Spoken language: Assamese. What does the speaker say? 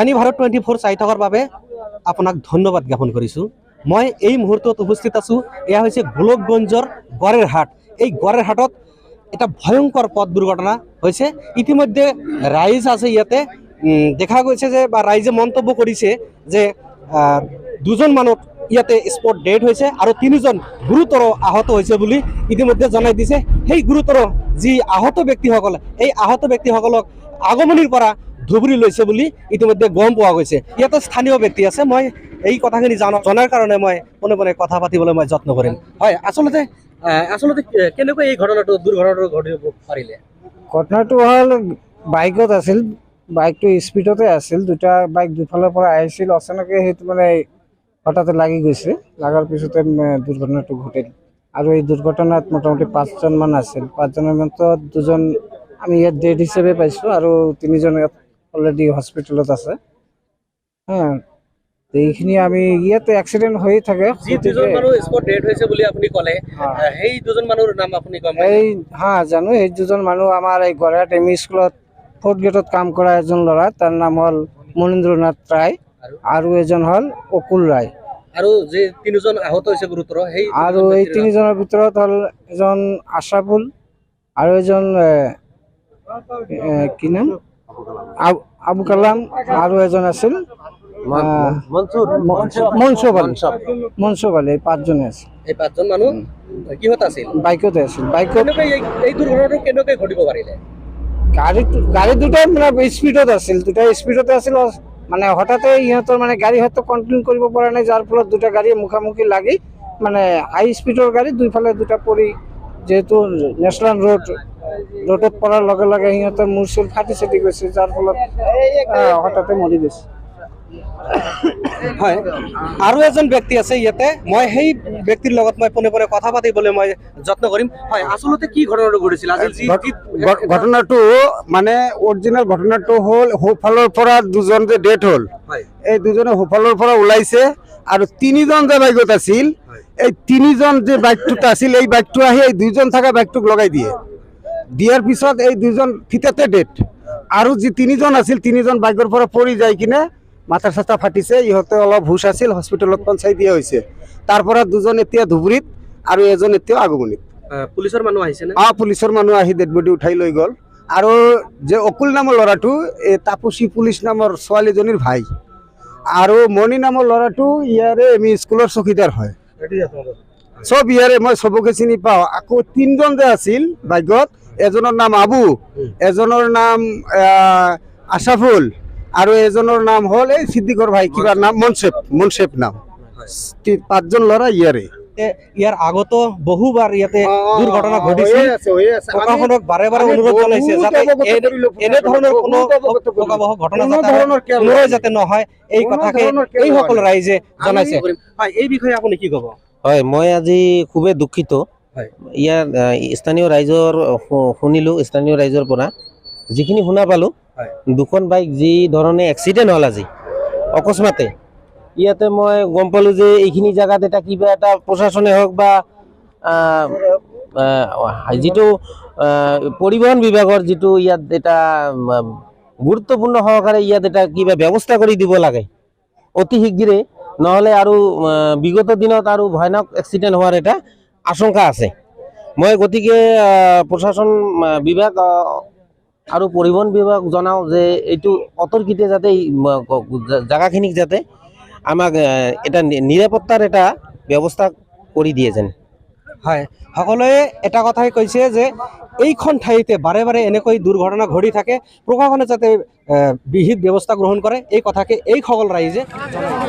কাহিনী ভাৰত 24 চাই থকাৰ বাবে আপোনাক ধন্যবাদ জ্ঞাপন কৰিছোঁ। মই এই মুহূৰ্তত উপস্থিত আছোঁ, এয়া হৈছে গোলকগঞ্জৰ গড়েৰ হাট। এই গড়েৰ হাটত এটা ভয়ংকৰ পথ দুৰ্ঘটনা হৈছে। ইতিমধ্যে ৰাইজ আছে ইয়াতে, দেখা গৈছে যে বা ৰাইজে মন্তব্য কৰিছে যে দুজন মানুহ ইয়াতে স্পট ডেড হৈছে আৰু 3জন গুৰুতৰ আহত হৈছে বুলি ইতিমধ্যে জনাই দিছে। সেই গুৰুতৰ যি আহত ব্যক্তিসকল, এই আহত ব্যক্তিসকলক আগমনিৰ পৰা ধুবুৰী লৈছে বুলি ইতিমধ্যে গম পোৱা গৈছে। ইয়াতে স্থানীয় ব্যক্তি আছে, মই এই কথাখিনি জনাৰ কাৰণে মই পোনে পোনে কথা পাতিবলৈ মই যত্ন কৰিম। হয়, আচলতে কেনেকৈ এই দুৰ্ঘটনাটো ঘটিব পাৰিলে? ঘটনাটো হ'ল বাইকত আছিল, বাইকটো স্পীডতে আছিল, দুটা বাইক দুফালৰ পৰা আহিছিল। অচানকে সেইটো মানে হঠাতে লাগি গৈছে, লগাৰ পিছতে দুৰ্ঘটনাটো ঘটিল। আৰু এই দুৰ্ঘটনাত মোটামুটি 5জন মান আছিল। 5জনৰ ভিতৰত 2জন আমি ইয়াত ডেড হিচাপে পাইছোঁ আৰু 3জন ইয়াত অলৰেডি হস্পিটেলত আছে। এইখিনি আমি ইয়াতে এক্সিডেণ্ট হৈ থাকে। যি 2জন মানুহ স্পট ডেড হৈছে বুলি আপুনি ক'লে, সেই 2জন মানুহৰ নাম আপুনি গম পায়? এই জানো, এই 2জন মানুহ আমাৰ এই গড়াত এমই স্কুলত 4th গ্ৰেডত কাম কৰা এজন ল'ৰা, তাৰ নাম হ'ল মনীন্দ্ৰনাথ ৰায় আৰু এজন হ'ল অকুল ৰায়। আৰু যে 3জন আহত হৈছে গুৰুতৰ, সেই আৰু এই 3জনৰ ভিতৰত হ'ল এজন আশাফুল আৰু এজন কি নাম আবু কালাম আৰু এজন আছিল মনসুৰ আলী। এই 5জনে আছে। এই 5জন মানুহ কিহত আছিল? বাইকতে আছিল। বাইকত এই দুৰ্ঘটনাটো কেনেকৈ ঘটিব পাৰিলে? গাড়ী দুটাই মানে স্পীডত আছিল, মানে হঠাতে ইহঁতৰ মানে গাড়ী হয়তো কণ্ট্ৰল কৰিব পৰা নাই, যাৰ ফলত দুটা গাড়ী মুখামুখি লাগি মানে হাই স্পীডৰ গাড়ী দুইফালে দুটা পৰি, যিহেতু নেশ্যনেল ৰোডত পৰাৰ লগে লগে সিহঁতৰ মূৰ চুৰ ফাটি চাটি গৈছে, যাৰ ফলত হঠাতে মৰি গৈছে। হয়, আৰু এজন ব্যক্তি আছে ইয়াতে, মই সেই ব্যক্তিৰ লগত মই পোনে পোনে কথা পাতিবলৈ মই যত্ন কৰিম। হয়, আচলতে কি ঘটনাটো ঘটিছিল? ঘটনাটো মানে অৰিজিনেল ঘটনাটো হ'ল সোঁফালৰ পৰা 2জন যে ডেথ হ'ল, এই 2জনে সোঁফালৰ পৰা ওলাইছে আৰু 3জন যে বাইকত আছিল, এই 3জন যে বাইকটোত আছিল, এই বাইকটো আহি এই 2জন থকা বাইকটোক লগাই দিয়াৰ পিছত এই 2জন ফিটাতে ডেথ। আৰু যি 3জন আছিল, 3জন বাইকৰ পৰা পৰি যাই কিনে মাথা চাথা ফাটিছে। ইহঁতে অলপ হুচ আছিল, হস্পিটেলত পঞ্চাই দিয়া হৈছে। তাৰ পৰা 2জন এতিয়া ধুবুৰীত আৰু এজন এতিয়া আগমনিত। পুলিচৰ মানুহ আহিছে নে? পুলিচৰ মানুহ আহি ডেড বডি উঠাই লৈ গ'ল। আৰু যে অকুল নামৰ ল'ৰাটো, এই তাপসী পুলিচ নামৰ ছোৱালীজনীৰ ভাই, আৰু মণি নামৰ ল'ৰাটো ইয়াৰে এমই স্কুলৰ চকীদাৰ হয়। চব ইয়াৰে, মই চবকে চিনি পাওঁ। আকৌ 3জন যে আছিল বাইকত, এজনৰ নাম আবু, এজনৰ নাম আশাফুল আৰু এজনৰ নাম হ'ল এই সিদ্দিকৰ ভাই, কিবা নাম মনসেপ নাম। 5জন ল'ৰা ইয়াৰে। ইয়াৰ আগতো বহুবাৰ ইয়াতে দুৰ্ঘটনা ঘটিছে। প্ৰশাসনক বাৰে বাৰে অনুৰোধ জনাইছে যাতে এনেধৰণৰ কোনো ভয়াৱহ ঘটনা যাতে নহয়, এই কথাকে এইসকল ৰাইজে জনাইছে। হয়, এই বিষয়ে আপুনি কি ক'ব? হয়, মই আজি খুবেই দুখিত। ইয়াৰ স্থানীয় ৰাইজৰ শুনিলোঁ, স্থানীয় ৰাইজৰ পৰা যিখিনি শুনা পালোঁ, 2খন বাইক যি ধৰণে এক্সিডেণ্ট হ'ল আজি অকস্মাতে, ইয়াতে মই গম পালোঁ যে এইখিনি জেগাত এটা কিবা এটা প্ৰশাসনে হওক বা যিটো পৰিবহণ বিভাগৰ যিটো ইয়াত এটা গুৰুত্বপূৰ্ণ সহকাৰে ইয়াত এটা কিবা ব্যৱস্থা কৰি দিব লাগে অতি শীঘ্ৰে, নহ'লে আৰু বিগত দিনত আৰু ভয়ানক এক্সিডেণ্ট হোৱাৰ এটা আশংকা আছে। মই গতিকে প্ৰশাসন বিভাগ আৰু পৰিবহণ বিভাগ জনাওঁ যে এইটো অতৰ্কিতে যাতে জেগাখিনিক যাতে আমাক এটা নিৰাপত্তাৰ এটা ব্যৱস্থা কৰি দিয়ে যেন। হয়, সকলোৱে এটা কথাই কৈছে যে এইখন ঠাইতে বাৰে বাৰে এনেকৈ দুৰ্ঘটনা ঘটি থাকে, প্ৰশাসনে যাতে বিহিত ব্যৱস্থা গ্ৰহণ কৰে, এই কথাকে এইসকল ৰাইজে জনায়।